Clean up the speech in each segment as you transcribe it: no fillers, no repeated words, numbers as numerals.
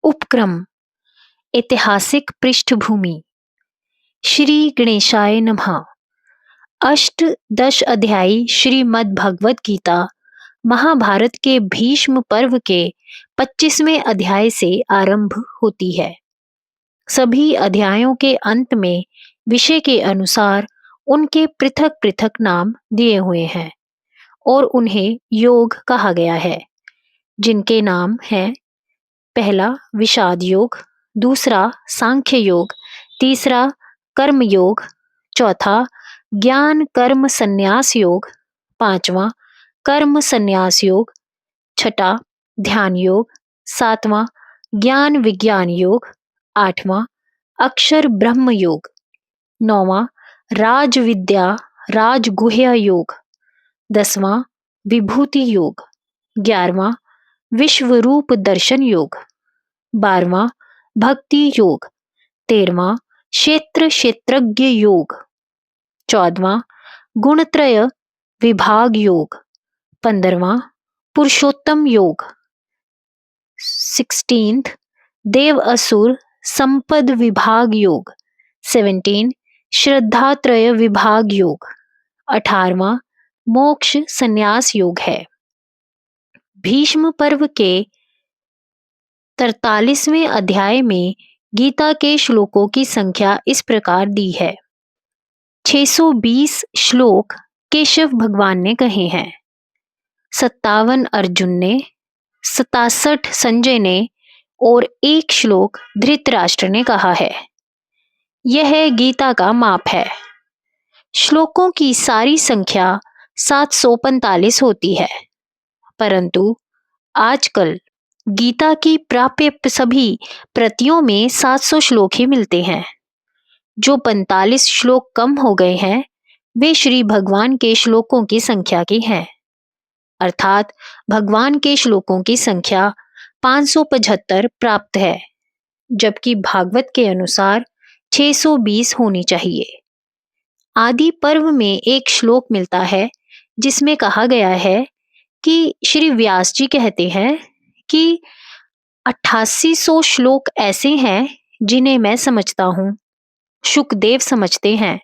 उपक्रम ऐतिहासिक पृष्ठभूमि। श्री गणेशाय नमः। अष्टदश अध्यायी श्रीमद् भगवद गीता महाभारत के भीष्म पर्व के 25वें अध्याय से आरंभ होती है। सभी अध्यायों के अंत में विषय के अनुसार उनके पृथक पृथक नाम दिए हुए हैं और उन्हें योग कहा गया है, जिनके नाम हैं: पहला विषाद योग, दूसरा सांख्य योग, तीसरा कर्म योग, चौथा ज्ञान कर्म संन्यास योग, पांचवा कर्म संन्यास योग, छठा ध्यान योग, सातवां ज्ञान विज्ञान योग, आठवां अक्षर ब्रह्म योग, नौवां राज विद्या राजगुह्य योग, 10वां विभूति योग, 11वां विश्व रूप दर्शन योग, 12वां भक्ति योग, 13वां क्षेत्र क्षेत्रज्ञ योग, 14वां गुणत्रय विभाग योग, 15वां पुरुषोत्तम योग, 16th देव असुर संपद विभाग योग, 17 श्रद्धात्रय विभाग योग, 18वां मोक्ष संन्यास योग है। भीष्म पर्व के 43वें अध्याय में गीता के श्लोकों की संख्या इस प्रकार दी है। 620 श्लोक केशव भगवान ने कहे हैं, 57 अर्जुन ने, 67 संजय ने और 1 श्लोक धृतराष्ट्र ने कहा है। यह गीता का माप है। श्लोकों की सारी संख्या 745 होती है, परंतु आजकल गीता की प्राप्य सभी प्रतियों में 700 श्लोक ही मिलते हैं। जो 45 श्लोक कम हो गए हैं वे श्री भगवान के श्लोकों की संख्या की हैं, अर्थात भगवान के श्लोकों की संख्या 575 प्राप्त है, जबकि भागवत के अनुसार 620 होनी चाहिए। आदि पर्व में एक श्लोक मिलता है जिसमें कहा गया है कि श्री व्यास जी कहते हैं कि 8800 श्लोक ऐसे हैं जिन्हें मैं समझता हूँ, शुकदेव समझते हैं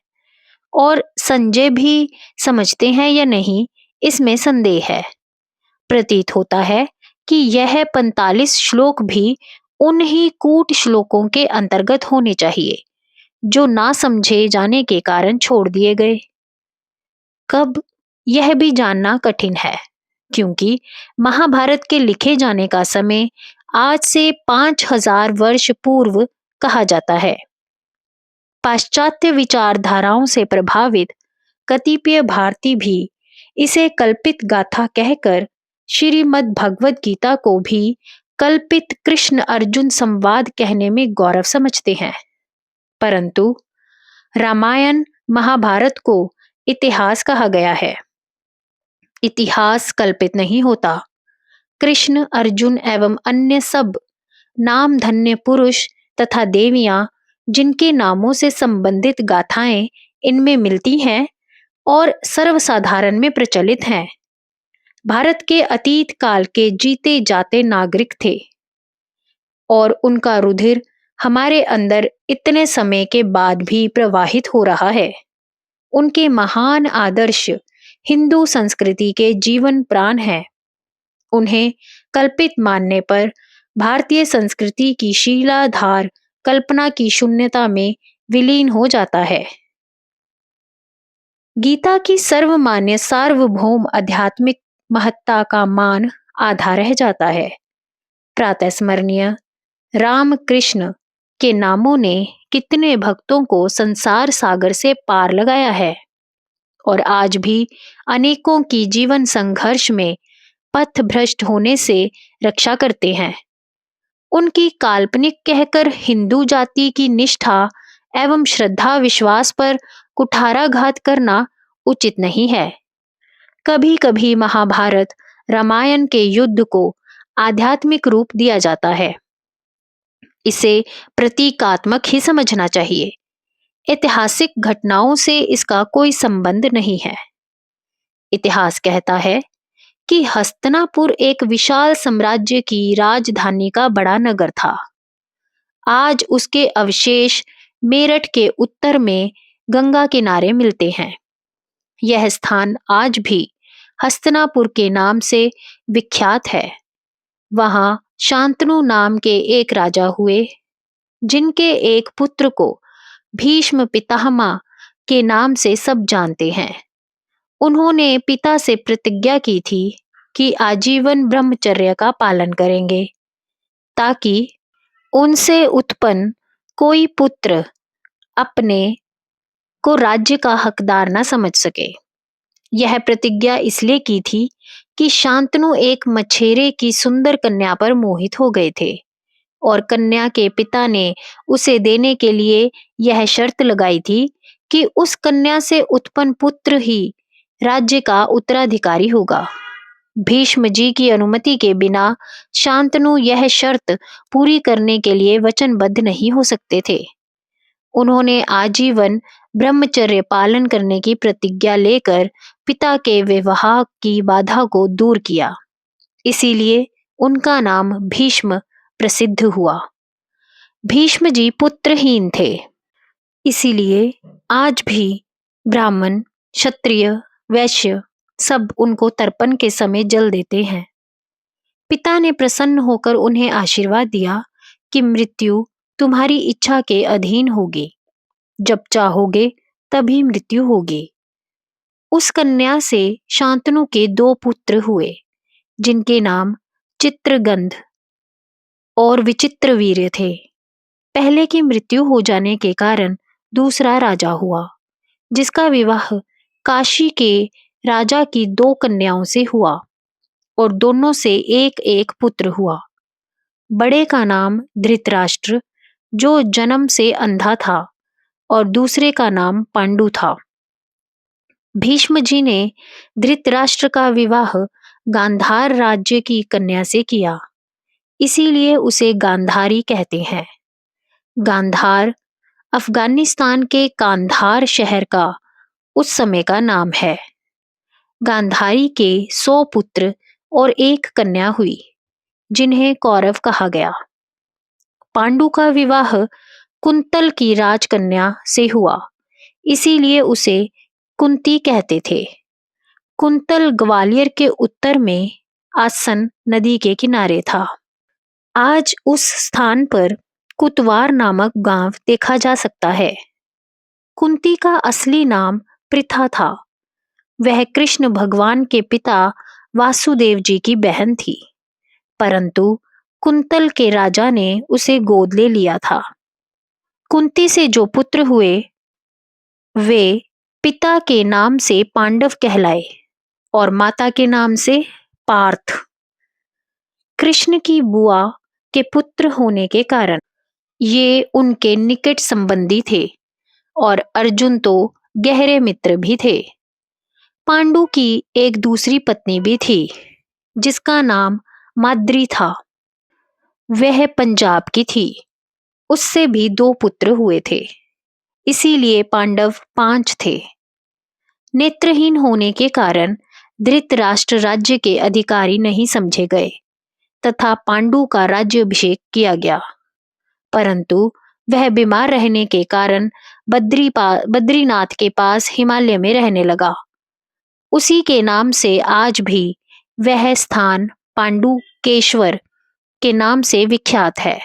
और संजय भी समझते हैं या नहीं, इसमें संदेह है। प्रतीत होता है कि यह 45 श्लोक भी उन्हीं कूट श्लोकों के अंतर्गत होने चाहिए जो ना समझे जाने के कारण छोड़ दिए गए। कब, यह भी जानना कठिन है, क्योंकि महाभारत के लिखे जाने का समय आज से 5000 वर्ष पूर्व कहा जाता है। पाश्चात्य विचारधाराओं से प्रभावित कतिपय भारतीय भी इसे कल्पित गाथा कहकर श्रीमद् भगवद गीता को भी कल्पित कृष्ण अर्जुन संवाद कहने में गौरव समझते हैं, परंतु रामायण महाभारत को इतिहास कहा गया है। इतिहास कल्पित नहीं होता। कृष्ण अर्जुन एवं अन्य सब नाम धन्य पुरुष तथा देवियां जिनके नामों से संबंधित गाथाएं इनमें मिलती हैं और सर्वसाधारण में प्रचलित हैं, भारत के अतीत काल के जीते जाते नागरिक थे और उनका रुधिर हमारे अंदर इतने समय के बाद भी प्रवाहित हो रहा है। उनके महान आदर्श हिंदू संस्कृति के जीवन प्राण हैं। उन्हें कल्पित मानने पर भारतीय संस्कृति की शीलाधार कल्पना की शून्यता में विलीन हो जाता है। गीता की सर्वमान्य सार्वभौम आध्यात्मिक महत्ता का मान आधा रह जाता है। प्रातः स्मरणीय राम कृष्ण के नामों ने कितने भक्तों को संसार सागर से पार लगाया है और आज भी अनेकों की जीवन संघर्ष में पथ भ्रष्ट होने से रक्षा करते हैं। उनकी काल्पनिक कहकर हिंदू जाति की निष्ठा एवं श्रद्धा विश्वास पर कुठाराघात करना उचित नहीं है। कभी कभी महाभारत रामायण के युद्ध को आध्यात्मिक रूप दिया जाता है। इसे प्रतीकात्मक ही समझना चाहिए। ऐतिहासिक घटनाओं से इसका कोई संबंध नहीं है। इतिहास कहता है कि हस्तिनापुर एक विशाल साम्राज्य की राजधानी का बड़ा नगर था। आज उसके अवशेष मेरठ के उत्तर में गंगा किनारे मिलते हैं। यह स्थान आज भी हस्तिनापुर के नाम से विख्यात है। वहां शांतनु नाम के एक राजा हुए, जिनके एक पुत्र को भीष्म पितामह के नाम से सब जानते हैं। उन्होंने पिता से प्रतिज्ञा की थी कि आजीवन ब्रह्मचर्य का पालन करेंगे, ताकि उनसे उत्पन्न कोई पुत्र अपने को राज्य का हकदार न समझ सके। यह प्रतिज्ञा इसलिए की थी कि शांतनु एक मछेरे की सुंदर कन्या पर मोहित हो गए थे और कन्या के पिता ने उसे देने के लिए यह शर्त लगाई थी कि उस कन्या से उत्पन्न पुत्र ही राज्य का उत्तराधिकारी होगा। भीष्म जी की अनुमति के बिना शांतनु यह शर्त पूरी करने के लिए वचनबद्ध नहीं हो सकते थे। उन्होंने आजीवन ब्रह्मचर्य पालन करने की प्रतिज्ञा लेकर पिता के विवाह की बाधा को दूर किया। इसीलिए उनका नाम भीष्म प्रसिद्ध हुआ। भीष्म जी पुत्रहीन थे, इसीलिए आज भी ब्राह्मण, क्षत्रिय, वैश्य सब उनको तर्पण के समय जल देते हैं। पिता ने प्रसन्न होकर उन्हें आशीर्वाद दिया कि मृत्यु तुम्हारी इच्छा के अधीन होगी, जब चाहोगे तभी मृत्यु होगी। उस कन्या से शांतनु के 2 पुत्र हुए, जिनके नाम चित्रगंध और विचित्रवीर्य थे। पहले की मृत्यु हो जाने के कारण दूसरा राजा हुआ, जिसका विवाह काशी के राजा की 2 कन्याओं से हुआ और दोनों से एक एक पुत्र हुआ। बड़े का नाम धृतराष्ट्र, जो जन्म से अंधा था, और दूसरे का नाम पांडु था। भीष्म जी ने धृतराष्ट्र का विवाह गांधार राज्य की कन्या से किया, इसीलिए उसे गांधारी कहते हैं। गांधार अफगानिस्तान के कांधार शहर का उस समय का नाम है। गांधारी के 100 पुत्र और एक कन्या हुई, जिन्हें कौरव कहा गया। पांडु का विवाह कुंतल की राजकन्या से हुआ, इसीलिए उसे कुंती कहते थे। कुंतल ग्वालियर के उत्तर में आसन नदी के किनारे था। आज उस स्थान पर कुतवार नामक गांव देखा जा सकता है। कुंती का असली नाम पृथा था। वह कृष्ण भगवान के पिता वासुदेव जी की बहन थी, परंतु कुंतल के राजा ने उसे गोद ले लिया था। कुंती से जो पुत्र हुए, वे पिता के नाम से पांडव कहलाए और माता के नाम से पार्थ। कृष्ण की बुआ के पुत्र होने के कारण ये उनके निकट संबंधी थे और अर्जुन तो गहरे मित्र भी थे। पांडु की एक दूसरी पत्नी भी थी, जिसका नाम माद्री था। वह पंजाब की थी। उससे भी 2 पुत्र हुए थे, इसीलिए पांडव 5 थे। नेत्रहीन होने के कारण धृतराष्ट्र राज्य के अधिकारी नहीं समझे गए तथा पांडु का राज्याभिषेक किया गया, परंतु वह बीमार रहने के कारण बद्रीनाथ के पास हिमालय में रहने लगा। उसी के नाम से आज भी वह स्थान पांडुकेश्वर के नाम से विख्यात है।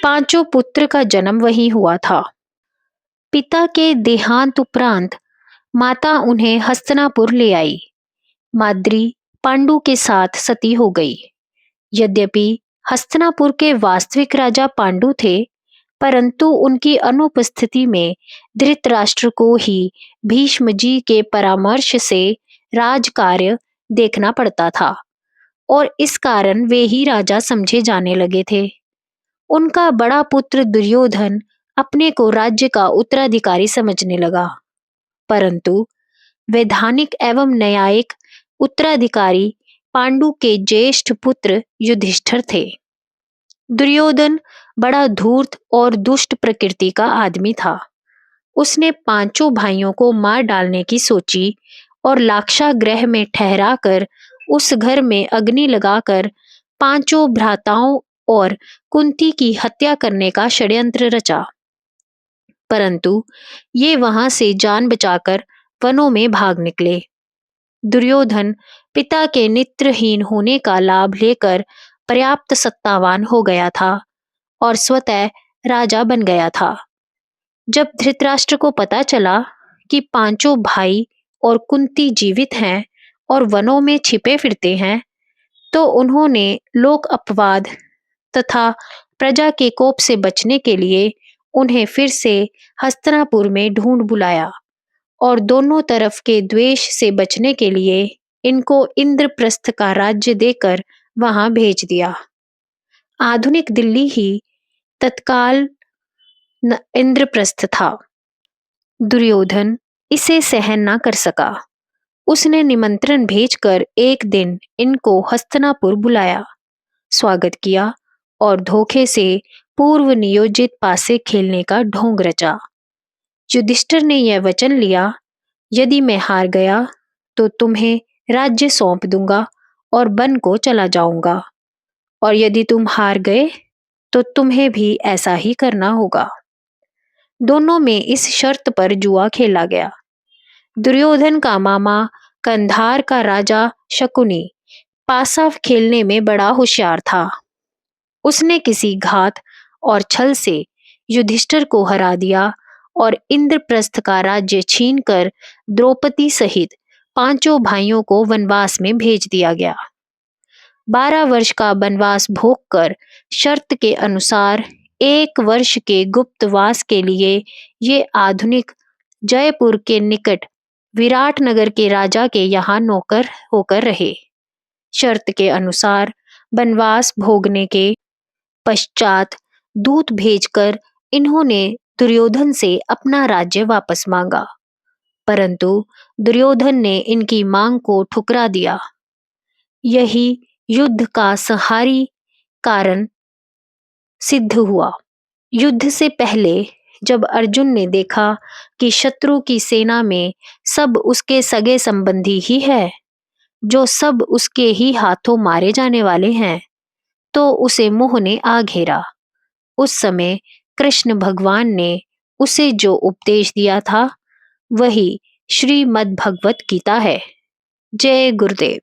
5 पुत्र का जन्म वहीं हुआ था। पिता के देहांत उपरांत माता उन्हें हस्तिनापुर ले आई। माद्री पांडु के साथ सती हो गई। यद्यपि हस्तिनापुर के वास्तविक राजा पांडु थे, परंतु उनकी अनुपस्थिति में धृतराष्ट्र को ही भीष्म जी के परामर्श से राजकार्य देखना पड़ता था और इस कारण वे ही राजा समझे जाने लगे थे। उनका बड़ा पुत्र दुर्योधन अपने को राज्य का उत्तराधिकारी समझने लगा, परंतु वैधानिक एवं न्यायिक उत्तराधिकारी पांडु के ज्येष्ठ पुत्र युधिष्ठिर थे। दुर्योधन बड़ा धूर्त और दुष्ट प्रकृति का आदमी था। उसने 5 भाइयों को मार डालने की सोची और लाक्षागृह में ठहरा कर उस घर में अग्नि लगाकर 5 भ्राताओं और कुंती की हत्या करने का षड्यंत्र रचा। परंतु ये वहां से जान बचाकर वनों में भाग निकले। दुर्योधन पिता के नेत्रहीन होने का लाभ लेकर पर्याप्त सत्तावान हो गया था और स्वतः राजा बन गया था। जब धृतराष्ट्र को पता चला कि पांचों भाई और कुंती जीवित हैं और वनों में छिपे फिरते हैं, तो उन्होंने लोक अपवाद तथा प्रजा के कोप से बचने के लिए उन्हें फिर से हस्तिनापुर में ढूंढ बुलाया और दोनों तरफ के द्वेष से बचने के लिए इनको इंद्रप्रस्थ का राज्य देकर वहां भेज दिया। आधुनिक दिल्ली ही तत्काल इंद्रप्रस्थ था। दुर्योधन इसे सहन न कर सका। उसने निमंत्रण भेजकर एक दिन इनको हस्तिनापुर बुलाया, स्वागत किया और धोखे से पूर्व नियोजित पासे खेलने का ढोंग रचा। युधिष्ठिर ने यह वचन लिया, यदि मैं हार गया तो तुम्हें राज्य सौंप दूंगा और वन को चला जाऊंगा, और यदि तुम हार गए तो तुम्हें भी ऐसा ही करना होगा। दोनों में इस शर्त पर जुआ खेला गया। दुर्योधन का मामा कंधार का राजा शकुनी पासा खेलने में बड़ा होशियार था। उसने किसी घात और छल से युधिष्ठिर को हरा दिया और इंद्रप्रस्थ का राज्य छीनकर द्रौपदी सहित पांचों भाइयों को वनवास में भेज दिया गया। 12 वर्ष का वनवास भोगकर शर्त के अनुसार 1 वर्ष के गुप्तवास के लिए ये आधुनिक जयपुर के निकट विराटनगर के राजा के यहाँ नौकर होकर रहे। शर्त के अनुसार वनवास भोगने के पश्चात दूत भेजकर इन्होंने दुर्योधन से अपना राज्य वापस मांगा, परंतु दुर्योधन ने इनकी मांग को ठुकरा दिया। यही युद्ध का संहारी कारण सिद्ध हुआ। युद्ध से पहले जब अर्जुन ने देखा कि शत्रु की सेना में सब उसके सगे संबंधी ही है, जो सब उसके ही हाथों मारे जाने वाले हैं, तो उसे मोह ने आ घेरा। उस समय कृष्ण भगवान ने उसे जो उपदेश दिया था वही श्रीमद् भगवत गीता है। जय गुरुदेव।